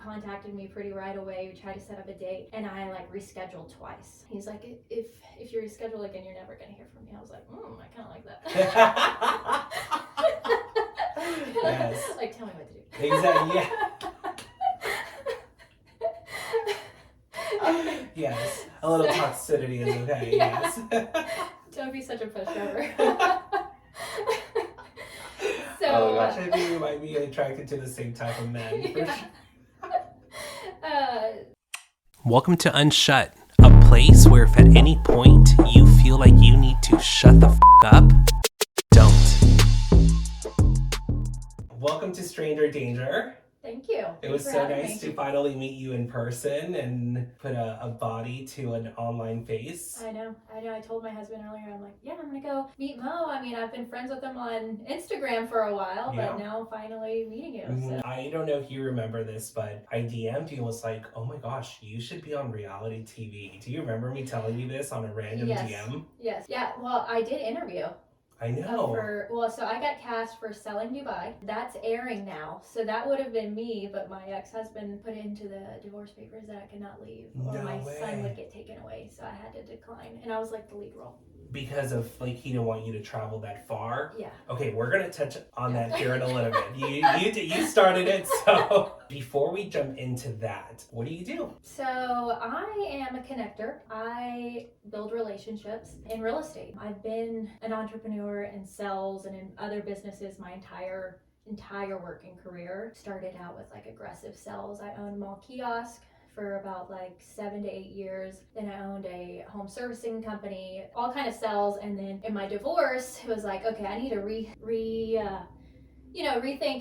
contacted me pretty right away. We tried to set up a date, and I like rescheduled twice. He's like, if you reschedule again, you're never gonna hear from me. I was like, I kind of like that. Yes. Like, tell me what to do. Exactly. Yeah. Yes. A little toxicity is okay. Yeah. Yes. Don't be such a pushover. Oh gosh, I think we might be attracted to the same type of men. Yeah. Welcome to Unshut, a place where if at any point you feel like you need to shut the up, don't. Welcome to Stranger Danger. Thank you. It was so nice to finally meet you in person and put a body to an online face. I know. I told my husband earlier, I'm like, yeah, I'm going to go meet Mo. I mean, I've been friends with him on Instagram for a while, but now finally meeting you. So. I don't know if you remember this, but I DM'd you and was like, oh my gosh, you should be on reality TV. Do you remember me telling you this on a random DM? Yes. Yeah, well, I did interview. I know. So I got cast for Selling Dubai. That's airing now. So that would have been me, but my ex-husband put into the divorce papers that I could not leave, or my son would get taken away. So I had to decline, and I was like the lead role. Because of he didn't want you to travel that far. Yeah. Okay, we're gonna touch on that here in a little bit. You started it, so before we jump into that, what do you do? So I am a connector. I build relationships in real estate. I've been an entrepreneur in sales and in other businesses my entire working career. Started out with like aggressive sales. I owned a mall kiosk for about like 7 to 8 years. Then I owned a home servicing company, all kind of sales. And then in my divorce, it was like, okay, I need to rethink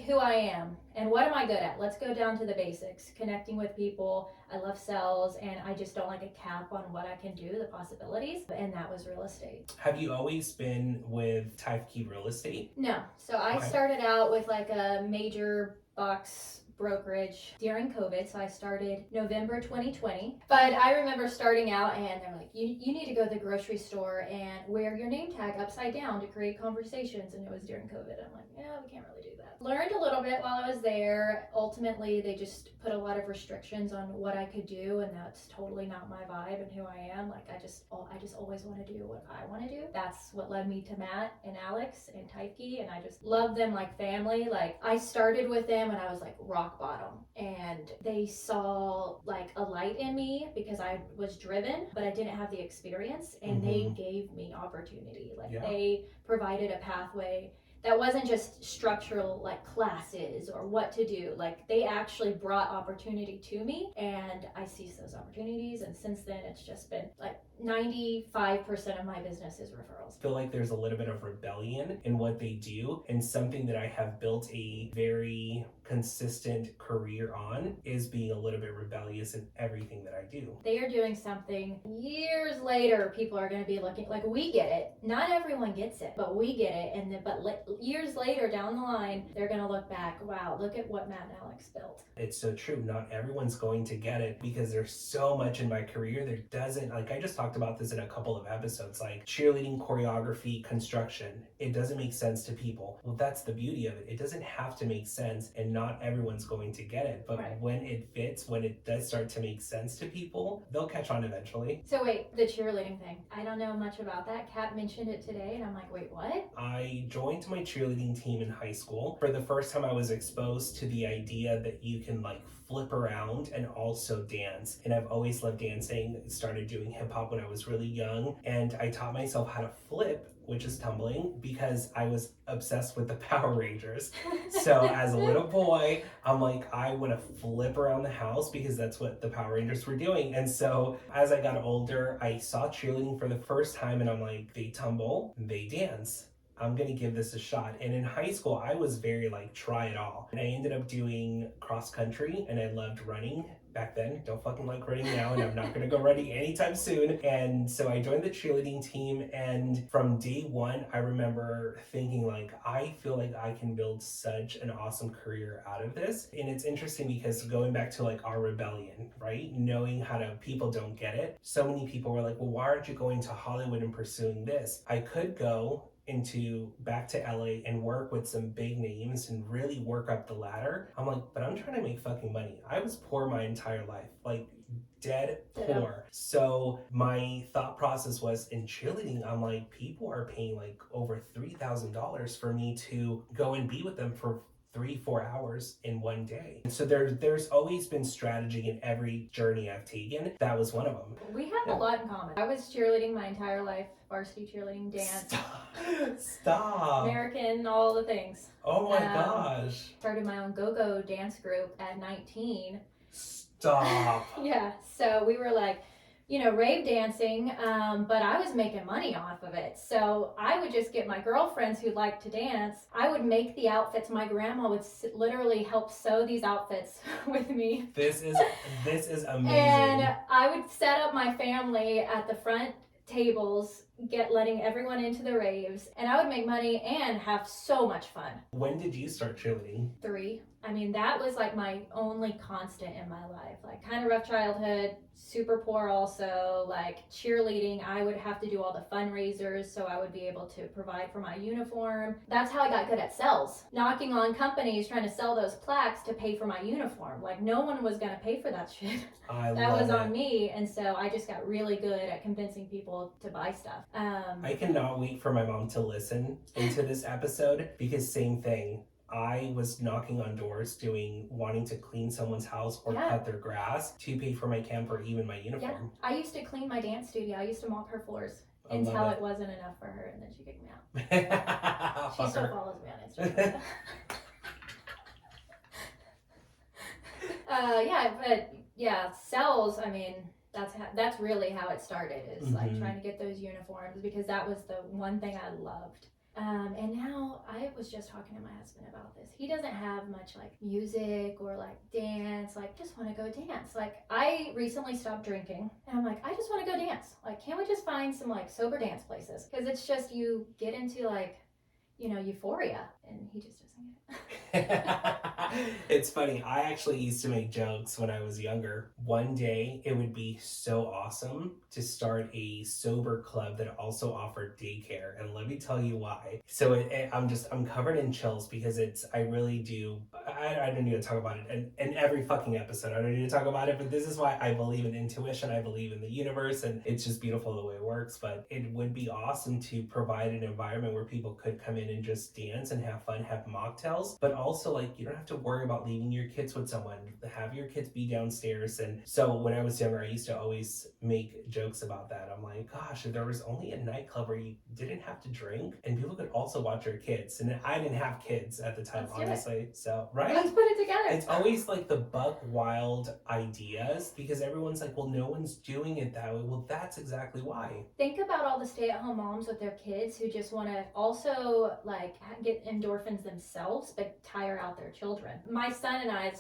who I am and what am I good at. Let's go down to the basics. Connecting with people. I love sales, and I just don't like a cap on what I can do, the possibilities. And that was real estate. Have you always been with Tyfkey Real Estate? No. So I started out with like a major box brokerage during COVID. So I started November 2020. But I remember starting out and they're like, you need to go to the grocery store and wear your name tag upside down to create conversations. And it was during COVID. I'm like, yeah, we can't really do that. Learned a little bit while I was there. Ultimately, they just put a lot of restrictions on what I could do, and that's totally not my vibe and who I am. Like I just always want to do what I want to do. That's what led me to Matt and Alex and Tyfkey, and I just love them like family. Like I started with them when I was like rock bottom, and they saw like a light in me because I was driven, but I didn't have the experience, and they gave me opportunity. Like they provided a pathway that wasn't just structural like classes or what to do. Like they actually brought opportunity to me, and I seized those opportunities. And since then, it's just been like 95% of my business is referrals. I feel like there's a little bit of rebellion in what they do, and something that I have built a very consistent career on is being a little bit rebellious in everything that I do. They are doing something years later. People are going to be looking like, we get it. Not everyone gets it, but we get it. But years later down the line, they're going to look back. Wow, look at what Matt and Alex built. It's so true. Not everyone's going to get it because there's so much in my career. There doesn't, like I just talked about this in a couple of episodes, like cheerleading, choreography, construction. It doesn't make sense to people. Well, that's the beauty of it. It doesn't have to make sense, and not everyone's going to get it. But when it fits, when it does start to make sense to people, they'll catch on eventually. So wait, the cheerleading thing. I don't know much about that. Kat mentioned it today, and I'm like, wait, what? I joined my cheerleading team in high school. For the first time, I was exposed to the idea that you can like flip around and also dance. And I've always loved dancing. Started doing hip hop when I was really young, and I taught myself how to flip, which is tumbling, because I was obsessed with the Power Rangers. So as a little boy, I'm like, I want to flip around the house because that's what the Power Rangers were doing. And so as I got older, I saw cheerleading for the first time, and I'm like, they tumble, they dance. I'm gonna give this a shot. And in high school, I was very like, try it all. And I ended up doing cross country, and I loved running back then. Don't fucking like running now, and I'm not gonna go running anytime soon. And so I joined the cheerleading team, and from day one, I remember thinking like, I feel like I can build such an awesome career out of this. And it's interesting because going back to like our rebellion, right? Knowing how to, people don't get it. So many people were like, well, why aren't you going to Hollywood and pursuing this? I could go into back to LA and work with some big names and really work up the ladder. I'm like, but I'm trying to make fucking money. I was poor my entire life. Like dead poor. So my thought process was in cheerleading, I'm like, people are paying like over $3,000 for me to go and be with them for 3-4 hours in one day. So there's always been strategy in every journey I've taken. That was one of them. We have a lot in common. I was cheerleading my entire life, varsity cheerleading, dance, Stop. American, all the things. Oh my gosh. Started my own go-go dance group at 19. Stop. Yeah, so we were like, rave dancing, but I was making money off of it. So I would just get my girlfriends who liked to dance. I would make the outfits. My grandma would literally help sew these outfits with me. This is amazing. And I would set up my family at the front tables, letting everyone into the raves, and I would make money and have so much fun. When did you start cheerleading? 3. I mean, that was like my only constant in my life. Like kind of rough childhood, super poor also, like cheerleading. I would have to do all the fundraisers so I would be able to provide for my uniform. That's how I got good at sales. Knocking on companies trying to sell those plaques to pay for my uniform. Like no one was going to pay for that shit. That was on me. And so I just got really good at convincing people to buy stuff. I cannot wait for my mom to listen into this episode because same thing. I was knocking on doors wanting to clean someone's house or cut their grass to pay for my camp or even my uniform. Yeah. I used to clean my dance studio. I used to mop her floors until it wasn't enough for her, and then she kicked me out. She still follows me on Instagram. Sales, I mean, that's really how it started, is like trying to get those uniforms, because that was the one thing I loved. And now I was just talking to my husband about this. He doesn't have much like music or like dance, like just want to go dance. Like I recently stopped drinking and I'm like, I just want to go dance. Like, can't we just find some like sober dance places? Because it's just, you get into like, euphoria, and he just doesn't get it. It's funny. I actually used to make jokes when I was younger. One day it would be so awesome to start a sober club that also offered daycare, and let me tell you why. So I'm covered in chills because I really do. I don't need to talk about it in every fucking episode. I don't need to talk about it, but this is why I believe in intuition. I believe in the universe, and it's just beautiful the way it works. But it would be awesome to provide an environment where people could come in and just dance and have fun, have mocktails, but also like you don't have to worry about leaving your kids with someone. Have your kids be downstairs. And so when I was younger, I used to always make jokes about that. I'm like, gosh, if there was only a nightclub where you didn't have to drink and people could also watch your kids. And I didn't have kids at the time, honestly. So, right? Let's put it together. It's always like the buck wild ideas because everyone's like, well, no one's doing it that way. Well, that's exactly why. Think about all the stay-at-home moms with their kids who just want to also like get endorphins themselves, but tire out their children. My son and I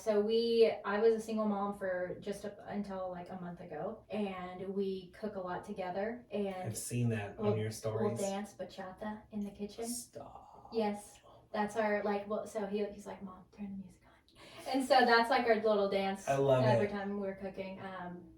was a single mom for just until like a month ago, and we cook a lot together. And I've seen that on your stories. We'll dance bachata in the kitchen. Stop. Yes, that's our so he's like, Mom, turn the music on. And so that's like our little dance. I love every time we're cooking.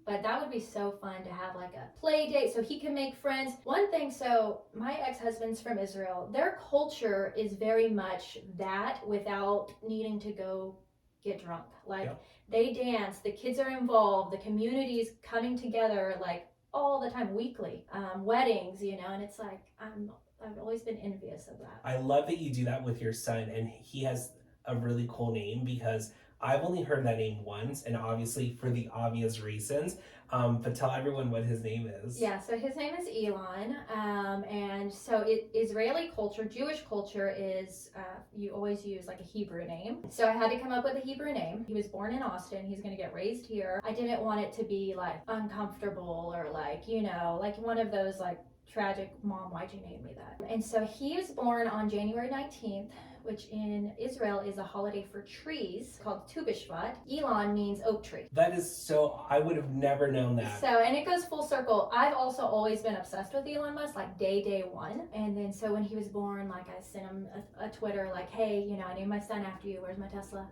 But that would be so fun to have like a play date so he can make friends. One thing, so my ex-husband's from Israel. Their culture is very much that without needing to go get drunk. Like they dance, the kids are involved, the community's coming together like all the time, weekly. Weddings, and it's like I've always been envious of that. I love that you do that with your son, and he has a really cool name because I've only heard that name once, and obviously for the obvious reasons. But tell everyone what his name is. Yeah, so his name is Elon, and so Israeli culture, Jewish culture is you always use like a Hebrew name. So I had to come up with a Hebrew name. He was born in Austin. He's going to get raised here. I didn't want it to be like uncomfortable or like like one of those like tragic, Mom, why'd you name me that? And so he was born on January 19th. which in Israel is a holiday for trees called Tu B'Shvat. Elon means oak tree. That is so, I would have never known that. So, and it goes full circle. I've also always been obsessed with Elon Musk, like day one. And then so when he was born, like I sent him a Twitter, like, hey, you know, I named my son after you. Where's my Tesla?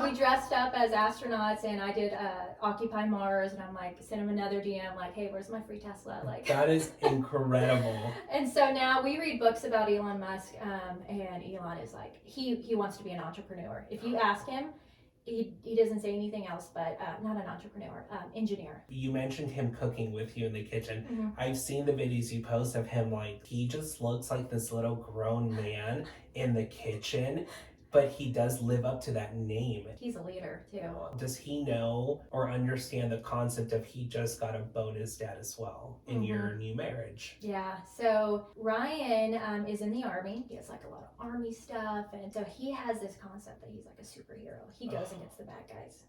We dressed up as astronauts, and I did Occupy Mars, and I'm like, sent him another DM, like, hey, where's my free Tesla? Like, that is incredible. And so now we read books about Elon Musk, and Elon is like, he wants to be an entrepreneur. If you ask him, he doesn't say anything else, but not an entrepreneur, engineer. You mentioned him cooking with you in the kitchen. Mm-hmm. I've seen the videos you post of him, like, he just looks like this little grown man in the kitchen, but he does live up to that name. He's a leader too. Does he know or understand the concept of he just got a bonus dad as well in your new marriage? Yeah, so Ryan is in the Army. He has like a lot of Army stuff, and so he has this concept that he's like a superhero. He goes against the bad guys.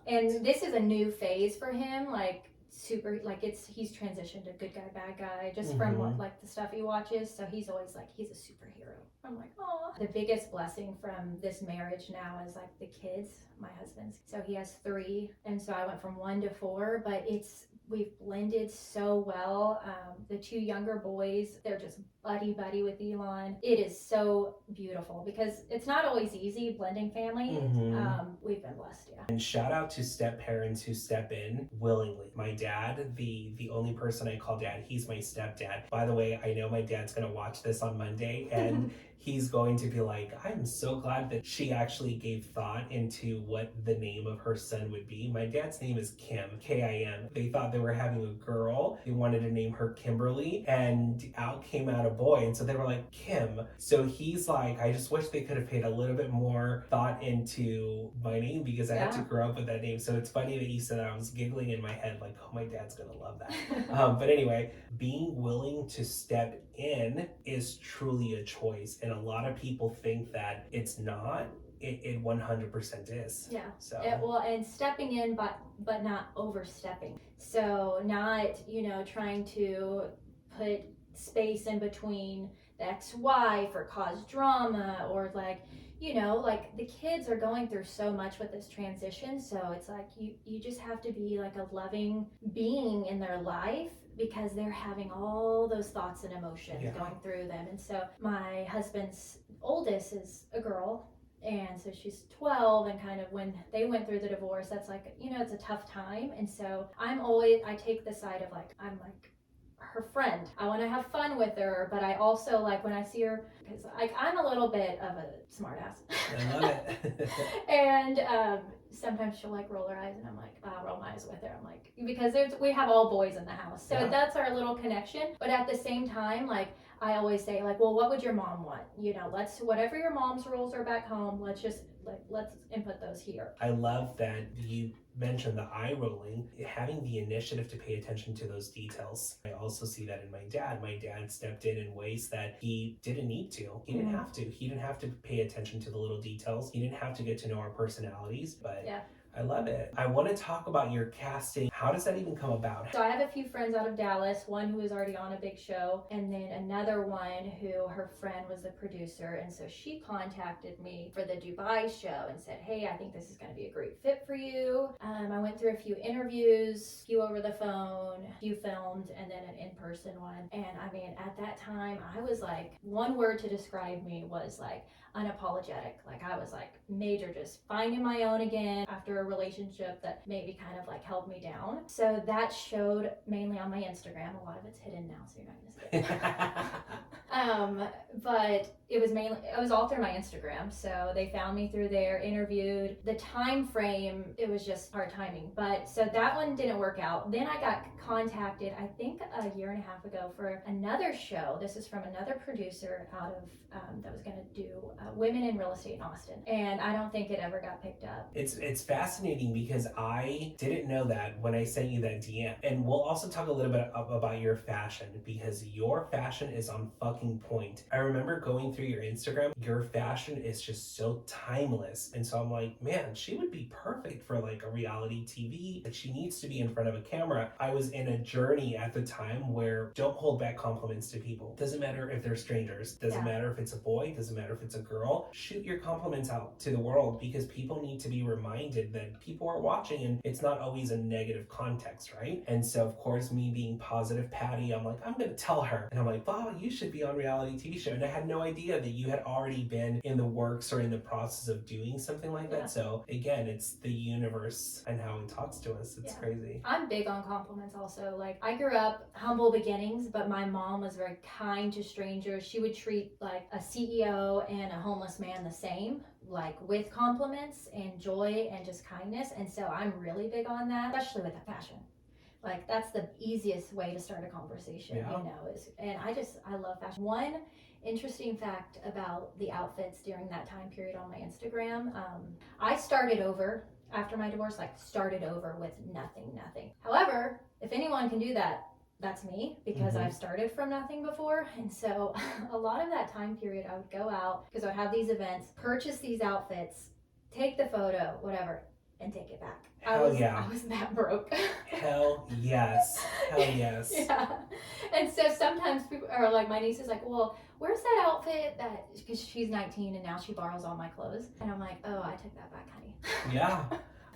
And this is a new phase for him, like he's transitioned to good guy, bad guy, just from what, like the stuff he watches. So he's always like, he's a superhero. I'm like, oh. The biggest blessing from this marriage now is like the kids, my husband's. So he has 3, and so I went from 1 to 4, but we've blended so well. The 2 younger boys, they're just buddy with Elon. It is so beautiful because it's not always easy blending family. We've been blessed, yeah. And shout out to step parents who step in willingly. My dad, the only person I call dad, he's my stepdad. By the way, I know my dad's gonna watch this on Monday, and he's going to be like, I'm so glad that she actually gave thought into what the name of her son would be. My dad's name is Kim, K-I-M. They thought they were having a girl. They wanted to name her Kimberly, and out came out a boy. And so they were like, Kim. So he's like, I just wish they could have paid a little bit more thought into my name because I had to grow up with that name. So it's funny that you said that. I was giggling in my head like, oh, my dad's gonna love that. But anyway, being willing to step in is truly a choice. And a lot of people think that it's not. It 100% is. Yeah. So and stepping in, but not overstepping. So not, trying to put space in between the ex-wife or cause drama, or like the kids are going through so much with this transition. So it's like you just have to be like a loving being in their life, because they're having all those thoughts and emotions going through them. And so my husband's oldest is a girl, and so she's 12, and kind of when they went through the divorce, that's like, it's a tough time. And so I take the side of like, I'm like her friend. I want to have fun with her, but I also like when I see her, because I'm a little bit of a smart ass. I love it. And sometimes she'll like roll her eyes, and I'm like, I'll roll my eyes with her. I'm like, because we have all boys in the house, so that's our little connection. But at the same time, like I always say, like, well, what would your mom want? Let's whatever your mom's rules are back home, let's input those here. I love that you mentioned the eye rolling, having the initiative to pay attention to those details. I also see that in my dad. My dad stepped in ways that he didn't need to. He didn't have to. He didn't have to pay attention to the little details. He didn't have to get to know our personalities, but I love it. I want to talk about your casting. How does that even come about? So I have a few friends out of Dallas, one who was already on a big show, and then another one who her friend was the producer. And so she contacted me for the Dubai show and said, hey, I think this is going to be a great fit for you. I went through a few interviews, a few over the phone, a few filmed, and then an in-person one. And I mean, at that time, I was like, one word to describe me was like, unapologetic. Like I was like major just finding my own again after a relationship that maybe kind of like held me down. So that showed mainly on my Instagram. A lot of it's hidden now, so you're not gonna see it. But it was all through my Instagram. So they found me through there, interviewed. The time frame, it was just hard timing. But so that one didn't work out. Then I got contacted, I think a year and a half ago, for another show. This is from another producer out of that was going to do women in real estate in Austin. And I don't think it ever got picked up. It's fascinating because I didn't know that when I sent you that DM. And we'll also talk a little bit about your fashion, because your fashion is on fucking talking point. I remember going through your Instagram, your fashion is just so timeless. And so I'm like, man, she would be perfect for like a reality TV. Like she needs to be in front of a camera. I was in a journey at the time where don't hold back compliments to people. Doesn't matter if they're strangers. Doesn't matter if it's a boy. Doesn't matter if it's a girl. Shoot your compliments out to the world because people need to be reminded that people are watching and it's not always a negative context, right? And so of course me being positive Patty, I'm like, I'm gonna tell her. And I'm like, wow, you should be on reality TV show. And I had no idea that you had already been in the works or in the process of doing something like that. So again, it's the universe and how it talks to us. It's crazy. I'm big on compliments also. Like I grew up humble beginnings, but my mom was very kind to strangers. She would treat like a CEO and a homeless man the same, like with compliments and joy and just kindness. And so I'm really big on that, especially with the fashion. Like that's the easiest way to start a conversation, you know, and I love fashion. One interesting fact about the outfits during that time period on my Instagram, I started over after my divorce, like started over with nothing. However, if anyone can do that, that's me, because I've started from nothing before. And so a lot of that time period I would go out because I would have these events, purchase these outfits, take the photo, whatever, and take it back. I was that broke. Hell yes. Yeah. And so sometimes people are like, my niece is like, well, where's that outfit that, because she's 19 and now she borrows all my clothes. And I'm like, oh, I took that back, honey. Yeah.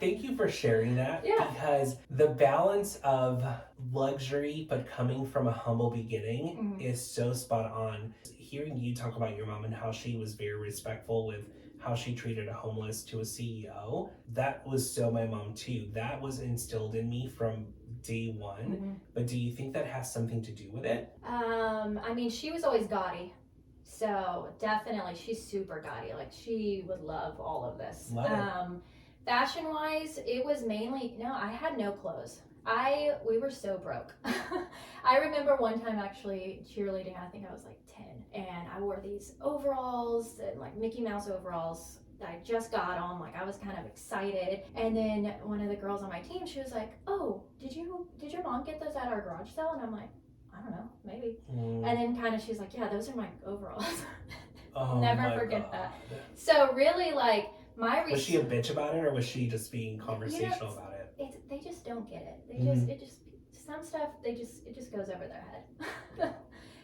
Thank you for sharing that, because the balance of luxury but coming from a humble beginning is so spot on. Hearing you talk about your mom and how she was very respectful with how she treated a homeless to a CEO, that was so my mom too. That was instilled in me from day one. But do you think that has something to do with it? I mean, she was always gaudy. So definitely she's super gaudy. Like she would love all of this. Fashion wise, it was mainly, I had no clothes. We were so broke. I remember one time actually cheerleading, I think I was like 10, and I wore these overalls and like Mickey Mouse overalls that I just got on. Like I was kind of excited. And then one of the girls on my team, she was like, oh, did your mom get those at our garage sale? And I'm like, I don't know, maybe. And then kind of she's like, yeah, those are my overalls. Never forget that. So really like, was she a bitch about it, or was she just being conversational about it? They just don't get it. Some stuff, it just goes over their head.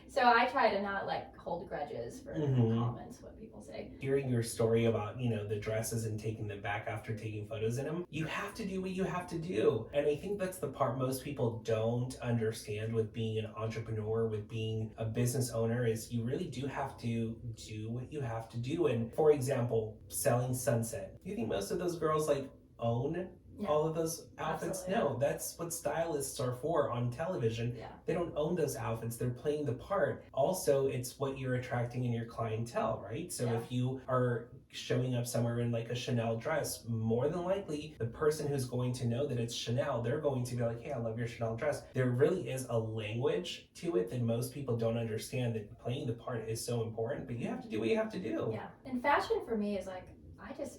So I try to not like hold grudges for comments, what people say. Hearing your story about, the dresses and taking them back after taking photos in them, you have to do what you have to do. And I think that's the part most people don't understand with being an entrepreneur, with being a business owner, is you really do have to do what you have to do. And for example, selling Sunset. Do you think most of those girls like own all of those outfits? No, that's what stylists are for on television. They don't own those outfits. They're playing the part. Also, it's what you're attracting in your clientele, right? So if you are showing up somewhere in like a Chanel dress, more than likely the person who's going to know that it's Chanel, they're going to be like, hey, I love your Chanel dress. There really is a language to it that most people don't understand, that playing the part is so important, but you have to do what you have to do. Yeah. And fashion for me is like,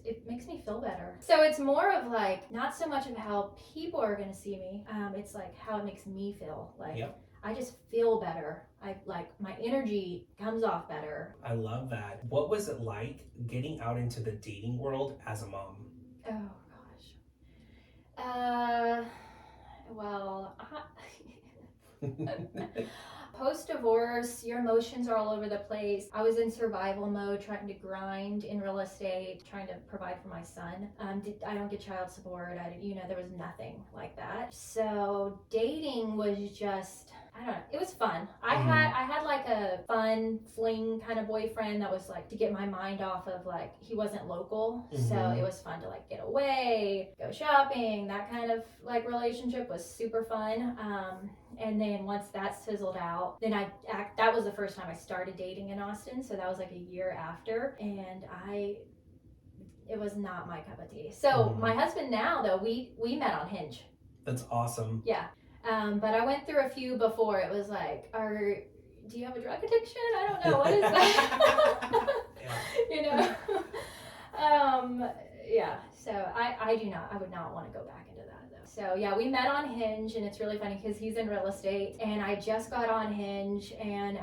it makes me feel better. So it's more of like, not so much of how people are going to see me. It's like how it makes me feel. Like, I just feel better. My energy comes off better. I love that. What was it like getting out into the dating world as a mom? Oh gosh. Well, post-divorce, your emotions are all over the place. I was in survival mode, trying to grind in real estate, trying to provide for my son. I don't get child support. There was nothing like that. So dating was just, I don't know, it was fun. I had like a fun fling kind of boyfriend that was like to get my mind off of like, he wasn't local. So it was fun to like get away, go shopping. That kind of like relationship was super fun. And then once that sizzled out, then that was the first time I started dating in Austin. So that was like a year after. And it was not my cup of tea. So my husband now though, we met on Hinge. That's awesome. Yeah. But I went through a few before. It was like, do you have a drug addiction? I don't know. What is that? Yeah. So I would not want to go back into that though. So yeah, we met on Hinge, and it's really funny because he's in real estate, and I just got on Hinge, and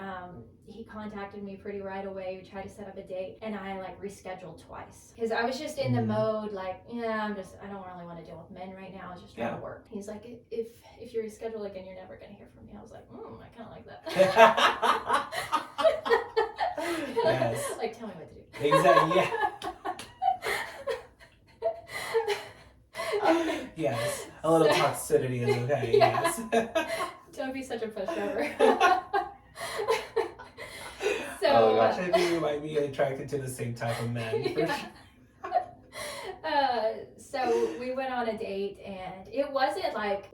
he contacted me pretty right away. We tried to set up a date, and I like rescheduled twice because I was just in the mode like, yeah, I don't really want to deal with men right now. I was just trying to work. He's like, if you reschedule again, you're never gonna hear from me. I was like, I kind of like that. Yes. Like, tell me what to do. Exactly. Yeah. Yes. A little toxicity is okay. Yeah. Yes. Don't be such a pushover. Oh gosh, I think we might be attracted to the same type of men. For sure. So we went on a date, and it wasn't like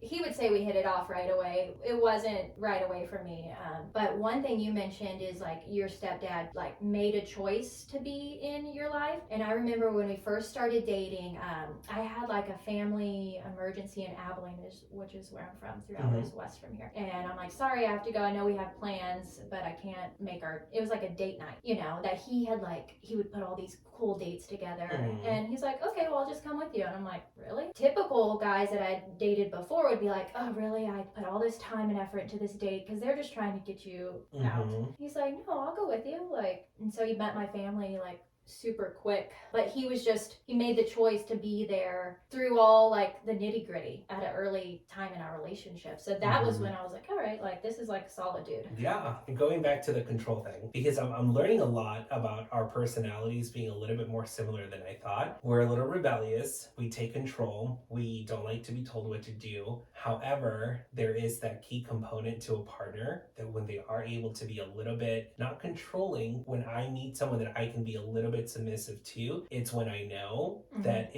he would say we hit it off right away. It wasn't right away for me. But one thing you mentioned is like your stepdad like made a choice to be in your life. And I remember when we first started dating, I had like a family emergency in Abilene, which is where I'm from, 3 hours west from here. And I'm like, sorry, I have to go. I know we have plans, but I can't make it was like a date night, that he would put all these cool dates together. And he's like, okay, well, I'll just come with you. And I'm like, really? Typical guys that I dated before would be like, oh, really? I put all this time and effort into this date because they're just trying to get you out. He's like, no, I'll go with you. And so he met my family super quick, but he made the choice to be there through all like the nitty gritty at an early time in our relationship. So that was when I was like, all right, like this is like a solid dude. Yeah, and going back to the control thing, because I'm learning a lot about our personalities being a little bit more similar than I thought. We're a little rebellious, we take control, we don't like to be told what to do. However, there is that key component to a partner that when they are able to be a little bit not controlling, when I meet someone that I can be a little bit submissive to, it's when I know that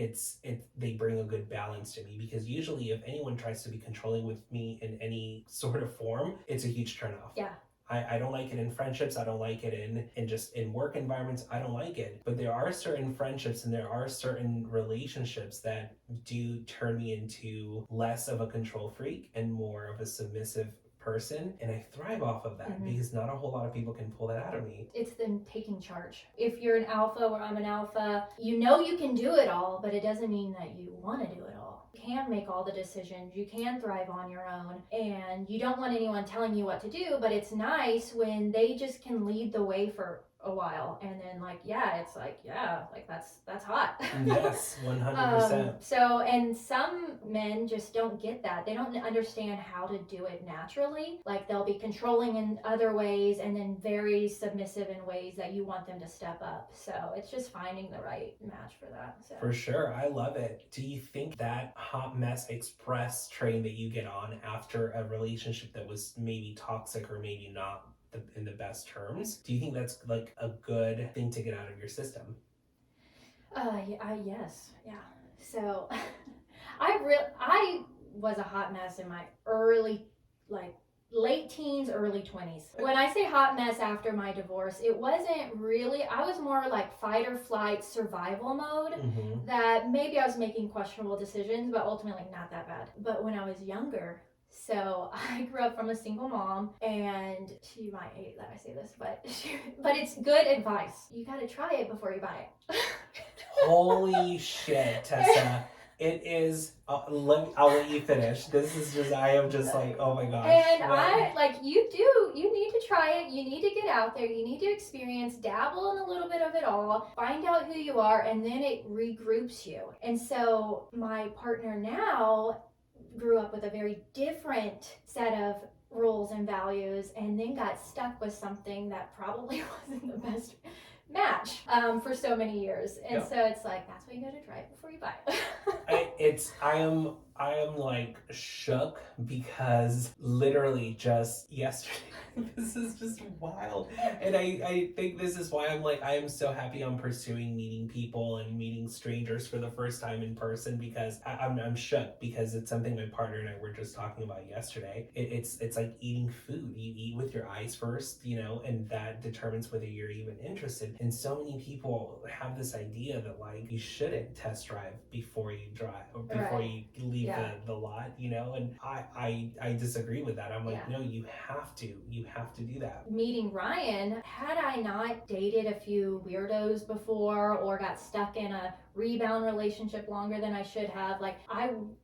they bring a good balance to me. Because usually if anyone tries to be controlling with me in any sort of form, it's a huge turnoff. Yeah. I don't like it in friendships. I don't like it in just in work environments. I don't like it. But there are certain friendships and there are certain relationships that do turn me into less of a control freak and more of a submissive person, and I thrive off of that because not a whole lot of people can pull that out of me. It's them taking charge. If you're an alpha or I'm an alpha, you can do it all, but it doesn't mean that you want to do it all. You can make all the decisions. You can thrive on your own, and you don't want anyone telling you what to do, but it's nice when they just can lead the way for a while, and then that's hot. Yes, 100%. So, and some men just don't get that. They don't understand how to do it naturally. Like they'll be controlling in other ways and then very submissive in ways that you want them to step up. So it's just finding the right match for that. So. For sure, I love it. Do you think that hot mess express train that you get on after a relationship that was maybe toxic or maybe not in the best terms, do you think that's like a good thing to get out of your system? Yes. Yeah. So I was a hot mess in my late teens, early 20s. When I say hot mess after my divorce, it wasn't really, I was more like fight or flight survival mode, that maybe I was making questionable decisions, but ultimately not that bad. But when I was younger, so I grew up from a single mom, and she might hate that I say this, but it's good advice. You gotta try it before you buy it. Holy shit, Tessa. It is, I'll let you finish. This is just, I am just like, oh my gosh. And you need to try it. You need to get out there. You need to experience, dabble in a little bit of it all, find out who you are, and then it regroups you. And so my partner now grew up with a very different set of rules and values, and then got stuck with something that probably wasn't the best match for so many years. And so it's like, that's why you gotta try it before you buy it. I am like shook because literally just yesterday, this is just wild. And I think this is why I am so happy I'm pursuing meeting people and meeting strangers for the first time in person, because I'm shook because it's something my partner and I were just talking about yesterday. It's like eating food. You eat with your eyes first, and that determines whether you're even interested. And so many people have this idea that like you shouldn't test drive before you drive or before you leave the lot, and I disagree with that. I'm like, no, you have to do that. Meeting Ryan, had I not dated a few weirdos before or got stuck in a rebound relationship longer than I should have. Like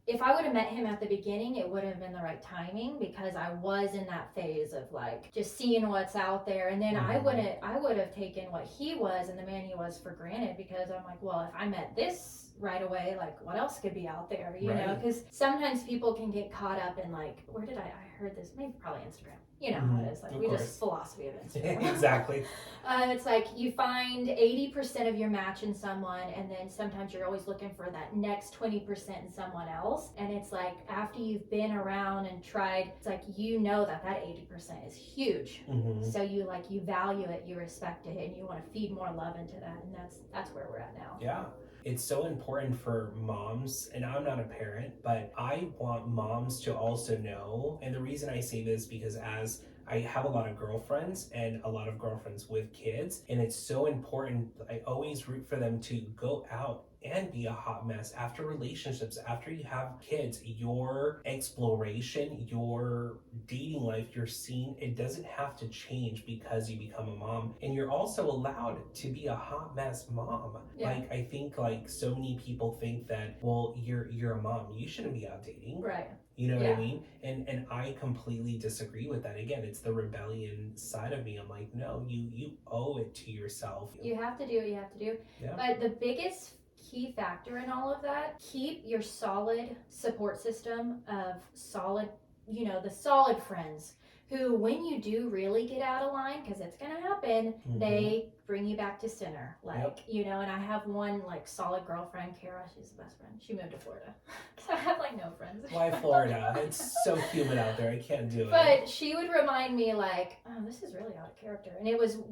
if I would have met him at the beginning, it would have been the right timing because I was in that phase of like just seeing what's out there. And then I would have taken what he was and the man he was for granted because I'm like, well, if I met this right away, like what else could be out there, you know? Because sometimes people can get caught up in like, where did I heard this? Maybe probably Instagram. You know how it is. Like just philosophy of Instagram. Exactly. It's like you find 80% of your match in someone, and then sometimes you're always looking for that next 20% in someone else. And it's like after you've been around and tried, it's like you know that 80% is huge. So you value it, you respect it, and you want to feed more love into that. And that's where we're at now. Yeah. It's so important for moms, and I'm not a parent, but I want moms to also know, and the reason I say this because as I have a lot of girlfriends and a lot of girlfriends with kids, and it's so important. I always root for them to go out and be a hot mess after relationships, after you have kids. Your exploration, your dating life, your scene, it doesn't have to change because you become a mom. And you're also allowed to be a hot mess mom. Like I think like so many people think that, well, you're a mom, you shouldn't be out dating. Right. You know what I mean? And I completely disagree with that. Again, it's the rebellion side of me. I'm like, no, you owe it to yourself. You have to do what you have to do. Yeah. But the biggest key factor in all of that, keep your solid support system of solid, the solid friends who, when you do really get out of line, because it's going to happen, they bring you back to center. Like, and I have one like solid girlfriend, Kara, she's the best friend. She moved to Florida. So I have like no friends. Why Florida? It's so humid out there. I can't do it. But she would remind me like, oh, this is really out of character. And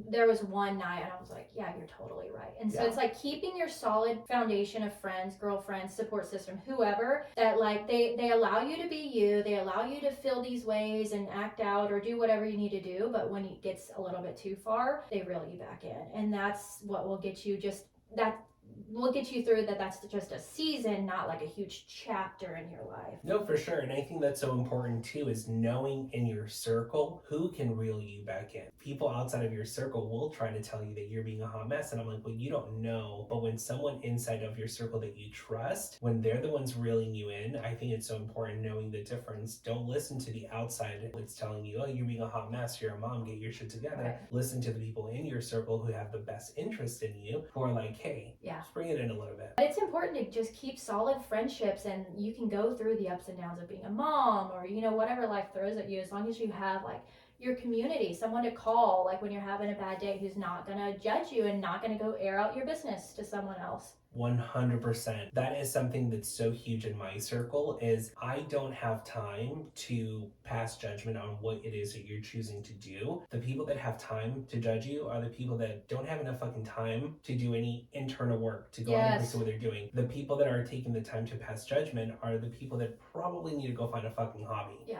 there was one night and I was like, yeah, you're totally right. And so it's like keeping your solid foundation of friends, girlfriends, support system, whoever, that like they allow you to be you. They allow you to feel these ways and act out or do whatever you need to do. But when it gets a little bit too far, they reel you back in. And that's what will get you we'll get you through that. That's just a season, not like a huge chapter in your life. No, for sure. And I think that's so important too, is knowing in your circle who can reel you back in. People outside of your circle will try to tell you that you're being a hot mess. And I'm like, well, you don't know. But when someone inside of your circle that you trust, when they're the ones reeling you in, I think it's so important knowing the difference. Don't listen to the outside that's telling you, oh, you're being a hot mess, you're a mom, get your shit together. Right. Listen to the people in your circle who have the best interest in you, who are like, hey, just bring it in a little bit. But it's important to just keep solid friendships, and you can go through the ups and downs of being a mom or, whatever life throws at you, as long as you have like your community, someone to call, like when you're having a bad day, who's not going to judge you and not going to go air out your business to someone else. 100%. That is something that's so huge in my circle, is I don't have time to pass judgment on what it is that you're choosing to do. The people that have time to judge you are the people that don't have enough fucking time to do any internal work, to go out and pursue what they're doing. The people that are taking the time to pass judgment are the people that probably need to go find a fucking hobby.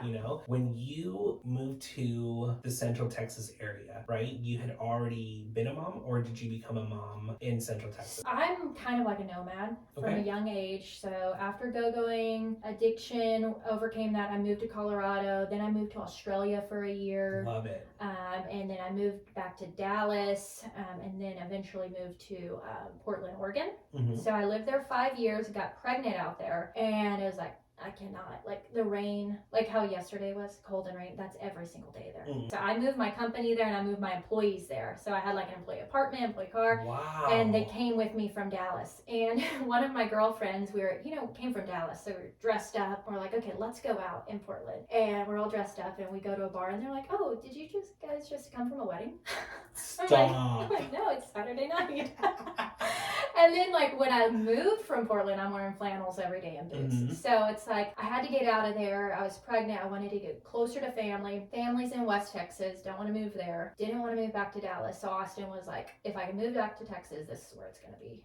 When you moved to the Central Texas area, right, you had already been a mom, or did you become a mom in Central Texas? I'm kind of like a nomad from a young age. So after go-going, addiction, overcame that. I moved to Colorado. Then I moved to Australia for a year. Love it. And then I moved back to Dallas, and then eventually moved to Portland, Oregon. So I lived there 5 years, got pregnant out there, and it was like, I cannot, like the rain, like how yesterday was cold and rain, that's every single day there. So I moved my company there and I moved my employees there. So I had like an employee apartment, employee car. Wow. And they came with me from Dallas. And one of my girlfriends, came from Dallas. So we were dressed up. We're like, okay, let's go out in Portland. And we're all dressed up and we go to a bar and they're like, oh, did you guys just come from a wedding? Stop. I'm like, no, it's Saturday night. And then like when I moved from Portland, I'm wearing flannels every day and boots. So it's like I had to get out of there. I was pregnant. I wanted to get closer to family. Family's in West Texas. Don't want to move there. Didn't want to move back to Dallas. So Austin was like, if I can move back to Texas, this is where it's going to be.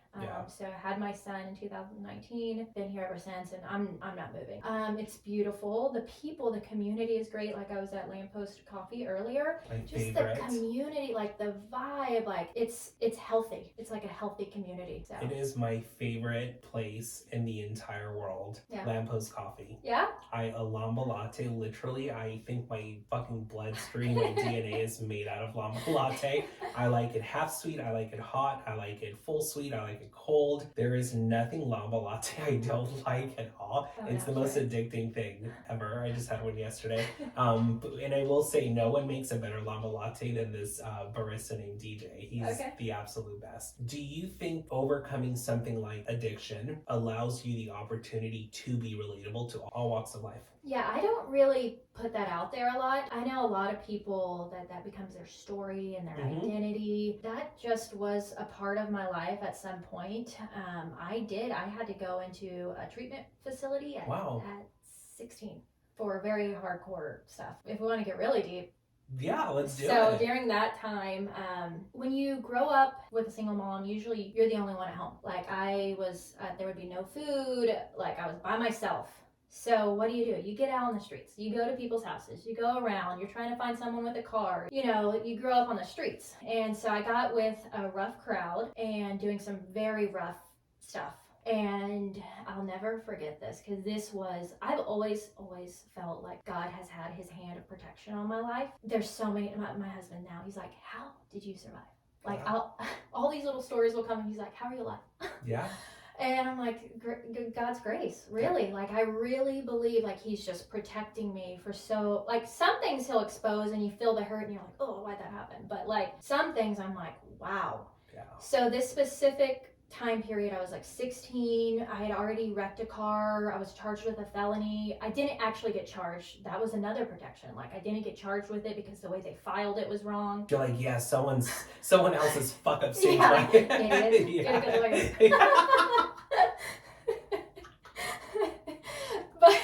So I had my son in 2019. Been here ever since, and I'm not moving. It's beautiful. The people, the community is great. Like I was at Lamppost Coffee earlier. The community, like the vibe, like it's healthy. It's like a healthy community. coffee. So. It is my favorite place in the entire world. Yeah. Lamppost Coffee. Yeah? A Lamba Latte, literally, I think my fucking bloodstream, my DNA is made out of Lamba Latte. I like it half sweet, I like it hot, I like it full sweet, I like it cold. There is nothing Lamba Latte I don't like at all. Oh, It's no, the most sure. addicting thing ever. I just had one yesterday. And I will say, no one makes a better Lamba Latte than this barista named DJ. He's Okay. the absolute best. Do you think overcoming something like addiction allows you the opportunity to be relatable to all walks of life? Yeah, I don't really put that out there a lot. I know a lot of people that becomes their story and their Mhm. identity. That just was a part of my life at some point. I had to go into a treatment facility at 16 for very hardcore stuff. If we want to get really deep. Yeah, let's do it. So during that time, when you grow up with a single mom, usually you're the only one at home. Like I was, there would be no food. Like I was by myself. So what do? You get out on the streets. You go to people's houses. You go around. You're trying to find someone with a car. You know, you grow up on the streets. And so I got with a rough crowd and doing some very rough stuff. And I'll never forget this because I've always felt like God has had his hand of protection on my life. There's so many, my husband now, he's like, how did you survive? Like, Wow. all these little stories will come and he's like, how are you alive? Yeah. And I'm like, God's grace, really. Like, I really believe like he's just protecting me for like some things he'll expose and you feel the hurt and you're like, oh, why'd that happen? But like some things I'm like, wow. Yeah. So this specific time period, I was like 16. I had already wrecked a car. I was charged with a felony. I didn't actually get charged. That was another protection. Like I didn't get charged with it because the way they filed it was wrong. You're like, yeah, someone else's fuck up stage. Yeah, Like, idiot. yeah. Get a good lawyer. But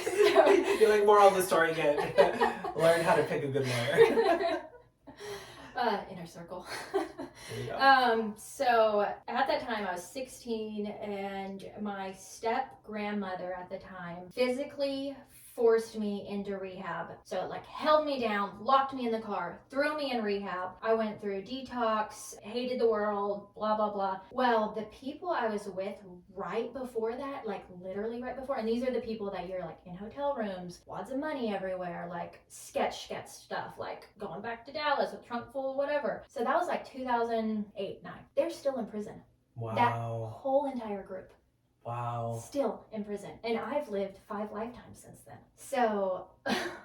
so, You're like, moral of the story again. Learn how to pick a good lawyer. Inner circle. There you go. So at that time I was 16 and my step grandmother at the time physically forced me into rehab. So it like held me down, locked me in the car, threw me in rehab. I went through detox, hated the world, blah, blah, blah. Well, the people I was with right before that, like literally right before, and these are the people that you're like in hotel rooms, wads of money everywhere, like sketch stuff, like going back to Dallas, a trunk full of whatever. So that was like 2008, 9. They're still in prison. Wow. That whole entire group. Wow. Still in prison. And I've lived 5 lifetimes since then. So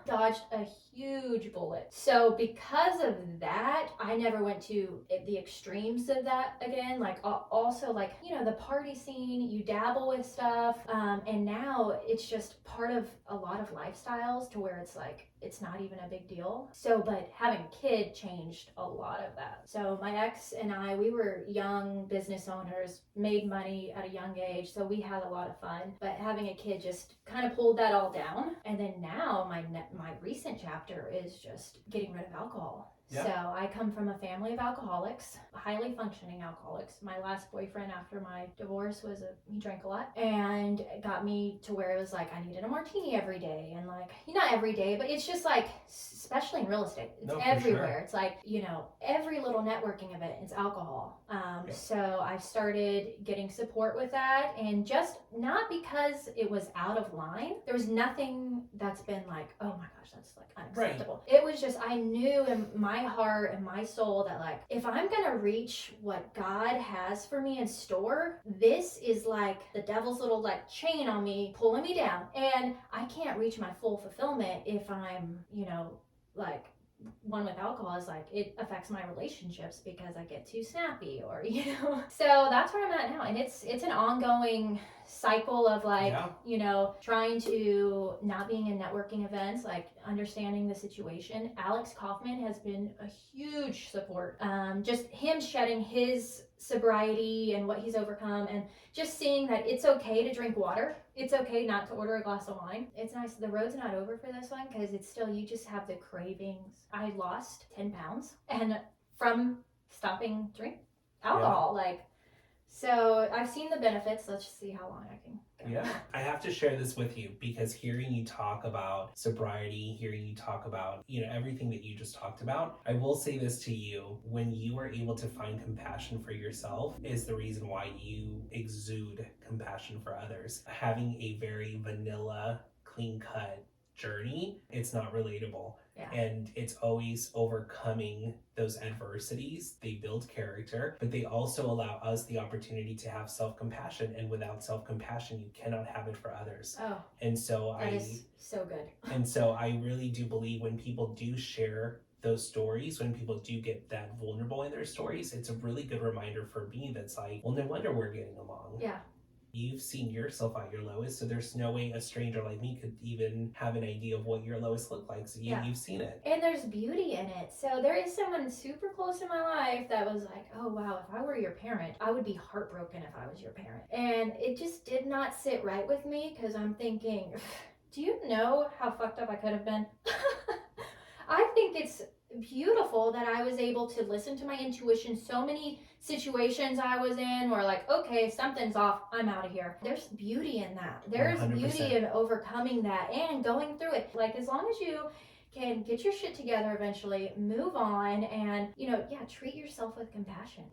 dodged a huge bullet. So because of that, I never went to the extremes of that again. Like also like, you know, the party scene, you dabble with stuff. And now it's just part of a lot of lifestyles to where it's like, it's not even a big deal. So, but having a kid changed a lot of that. So my ex and I, we were young business owners, made money at a young age. So we had a lot of fun, but having a kid just kind of pulled that all down. And then now my recent chapter is just getting rid of alcohol. Yeah. So I come from a family of alcoholics, highly functioning alcoholics. My last boyfriend after my divorce he drank a lot and it got me to where it was like I needed a martini every day. And like, not every day, but it's just like, especially in real estate, it's everywhere. Sure. It's like, you know, every little networking event is alcohol. So I started getting support with that, and just not because it was out of line. There was nothing that's been like, oh my gosh, that's like unacceptable. Right. It was just, I knew in my heart and my soul that like, if I'm gonna reach what God has for me in store, this is like the devil's little like chain on me, pulling me down, and I can't reach my full fulfillment if I'm, you know, like one with alcohol is like it affects my relationships because I get too snappy, or you know. So that's where I'm at now, and it's an ongoing cycle of like, you know, trying to not being in networking events, like understanding the situation. Alex Kaufman has been a huge support. Just him shedding his sobriety and what he's overcome, and just seeing that it's okay to drink water. It's okay not to order a glass of wine. It's nice. The road's not over for this one because it's still, you just have the cravings. I lost 10 pounds and from stopping drink alcohol, like, so I've seen the benefits. Let's just see how long I can Yeah, I have to share this with you because hearing you talk about sobriety, hearing you talk about, everything that you just talked about, I will say this to you. When you are able to find compassion for yourself is the reason why you exude compassion for others. Having a very vanilla, clean cut journey, it's not relatable. Yeah. And it's always overcoming those adversities. They build character, but they also allow us the opportunity to have self-compassion. And without self-compassion, you cannot have it for others. Oh, And so that is so good. And so I really do believe when people do share those stories, when people do get that vulnerable in their stories, it's a really good reminder for me that's like, well, no wonder we're getting along. Yeah. You've seen yourself at your lowest, so there's no way a stranger like me could even have an idea of what your lowest looked like. So you've seen it. And there's beauty in it. So there is someone super close in my life that was like, oh wow, if I were your parent, I would be heartbroken if I was your parent. And it just did not sit right with me because I'm thinking, do you know how fucked up I could have been? I think it's beautiful that I was able to listen to my intuition. So many situations I was in were like, okay, something's off, I'm out of here. There's beauty in that. There's 100%. beauty in overcoming that and going through it. Like, as long as you can get your shit together eventually, move on, and treat yourself with compassion.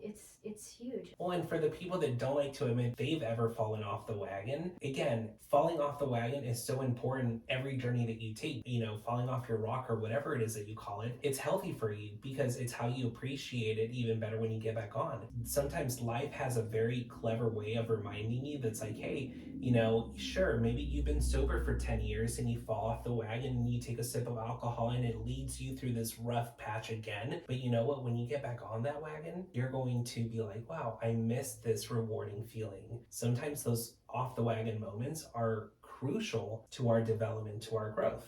It's huge. Well, and for the people that don't like to admit they've ever fallen off the wagon, again, falling off the wagon is so important every journey that you take. Falling off your rock or whatever it is that you call it, it's healthy for you because it's how you appreciate it even better when you get back on. Sometimes life has a very clever way of reminding you that's like, hey, sure, maybe you've been sober for 10 years and you fall off the wagon and you take a sip of alcohol and it leads you through this rough patch again. But you know what? When you get back on that wagon, you're going to be like, wow, I missed this rewarding feeling. Sometimes those off the wagon moments are crucial to our development, to our growth.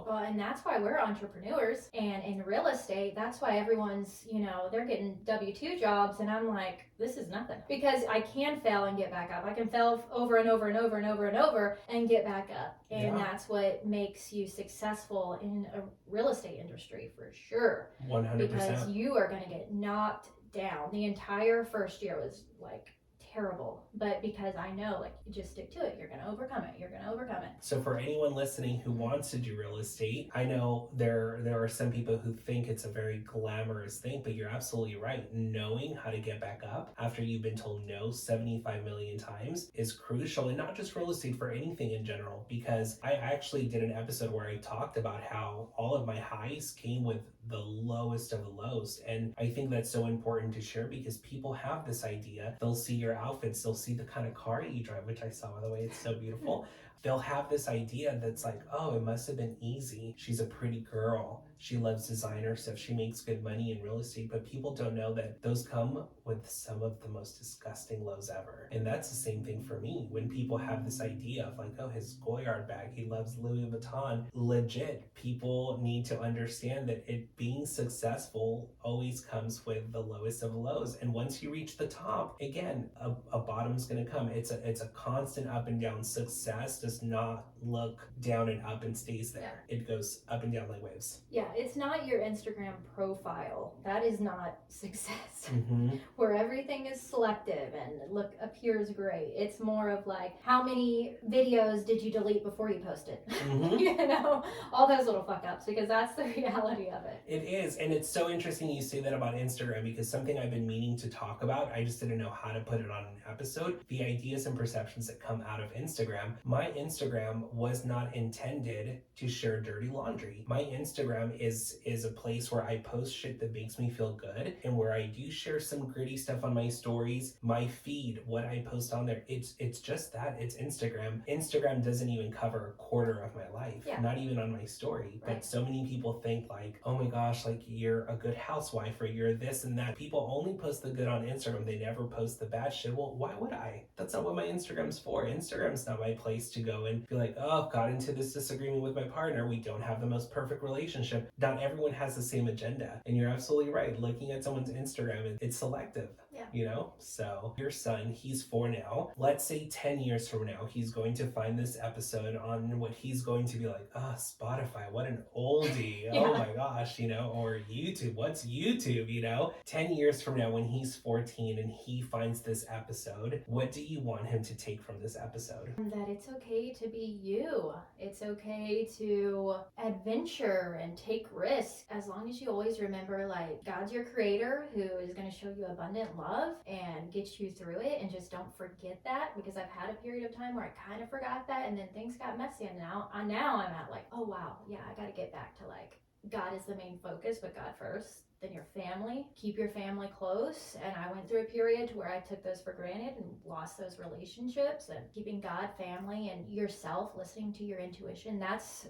Well, and that's why we're entrepreneurs, and in real estate, that's why everyone's, they're getting W-2 jobs, and I'm like, this is nothing. Because I can fail and get back up. I can fail over and over and over and over and over and get back up. And that's what makes you successful in a real estate industry for sure. 100%. Because you are going to get knocked down. The entire first year was like terrible, but because I know, like, you just stick to it, you're gonna overcome it. So for anyone listening who wants to do real estate, I know there are some people who think it's a very glamorous thing, but you're absolutely right. Knowing how to get back up after you've been told no 75 million times is crucial, and not just real estate, for anything in general, because I actually did an episode where I talked about how all of my highs came with the lowest of the lows. And I think that's so important to share because people have this idea. They'll see your outfits, they'll see the kind of car you drive, which I saw, by the way, it's so beautiful. They'll have this idea that's like, oh, it must have been easy. She's a pretty girl. She loves designer stuff. She makes good money in real estate. But people don't know that those come with some of the most disgusting lows ever. And that's the same thing for me. When people have this idea of like, oh, his Goyard bag, he loves Louis Vuitton. Legit, people need to understand that it being successful always comes with the lowest of lows. And once you reach the top, again, a bottom's gonna come. It's a constant up and down. Success does not look down and up and stays there. It goes up and down like waves. Yeah, it's not your Instagram profile. That is not success. Mm-hmm. Where everything is selective and appears great. It's more of like, how many videos did you delete before you posted? Mm-hmm. All those little fuck ups, because that's the reality of it. It is, and it's so interesting you say that about Instagram, because something I've been meaning to talk about, I just didn't know how to put it on an episode, the ideas and perceptions that come out of Instagram. My Instagram was not intended to share dirty laundry. My Instagram is a place where I post shit that makes me feel good, and where I do share some gritty stuff on my stories. My feed, what I post on there, it's just that. It's Instagram. Instagram doesn't even cover a quarter of my life, not even on my story. Right. But so many people think like, oh my gosh, like you're a good housewife or you're this and that. People only post the good on Instagram. They never post the bad shit. Well, why would I? That's not what my Instagram's for. Instagram's not my place to go and be like, oh, got into this disagreement with my partner. We don't have the most perfect relationship. Not everyone has the same agenda. And you're absolutely right. Looking at someone's Instagram, it's selective. Yeah. You know, so your son, he's 4 now. Let's say 10 years from now, he's going to find this episode on what he's going to be like, Spotify, what an oldie. Yeah. Oh my gosh, you know, or YouTube, what's YouTube, you know? 10 years from now, when he's 14 and he finds this episode, what do you want him to take from this episode? That it's okay to be you. It's okay to adventure and take risks, as long as you always remember, like, God's your creator who is going to show you abundant love and get you through it. And just don't forget that, because I've had a period of time where I kind of forgot that, and then things got messy, and now I'm at like, oh wow, yeah, I got to get back to like, God is the main focus, but God first, then your family. Keep your family close. And I went through a period where I took those for granted and lost those relationships. And keeping God, family, and yourself, listening to your intuition.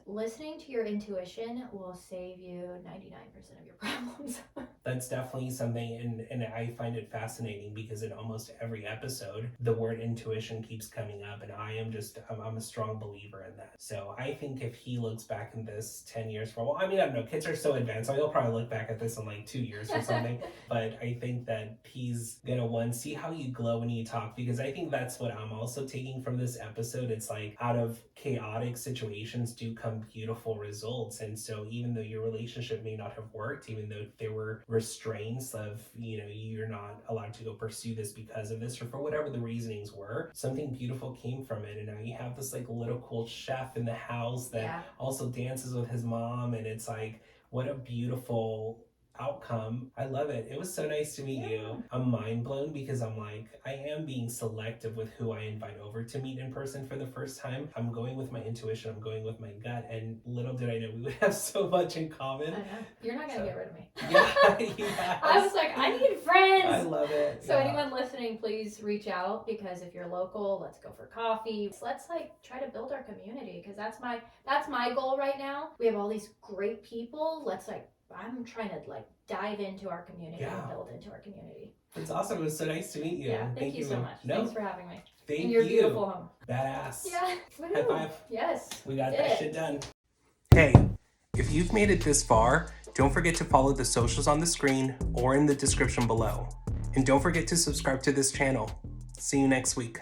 Listening to your intuition will save you 99% of your problems. That's definitely something, and I find it fascinating because in almost every episode, the word intuition keeps coming up, and I'm a strong believer in that. So I think if he looks back in this 10 years from, well, I mean, I don't know, kids are so advanced, so he'll probably look back at this in like 2 years or something, but I think that he's gonna, see how you glow when you talk, because I think that's what I'm also taking from this episode. It's like, out of chaotic situations do come beautiful results. And so even though your relationship may not have worked, even though there were restraints of, you know, you're not allowed to go pursue this because of this, or for whatever the reasonings were, something beautiful came from it. And now you have this like little cool chef in the house that also dances with his mom, and it's like, what a beautiful outcome. I love it. It was so nice to meet you. I'm mind blown because I'm like, I am being selective with who I invite over to meet in person for the first time. I'm going with my intuition. I'm going with my gut. And little did I know we would have so much in common. I know. You're not going to get rid of me. Yes. I was like, I need friends. I love it. So anyone listening, please reach out, because if you're local, let's go for coffee. Let's like try to build our community, because that's my goal right now. We have all these great people. I'm trying to like dive into our community and build into our community. It's awesome. It was so nice to meet you. Yeah, thank you so much. No. Thanks for having me. Thank in you. your beautiful home. Badass. Yeah. High five. Yes. We got that shit done. Hey, if you've made it this far, don't forget to follow the socials on the screen or in the description below. And don't forget to subscribe to this channel. See you next week.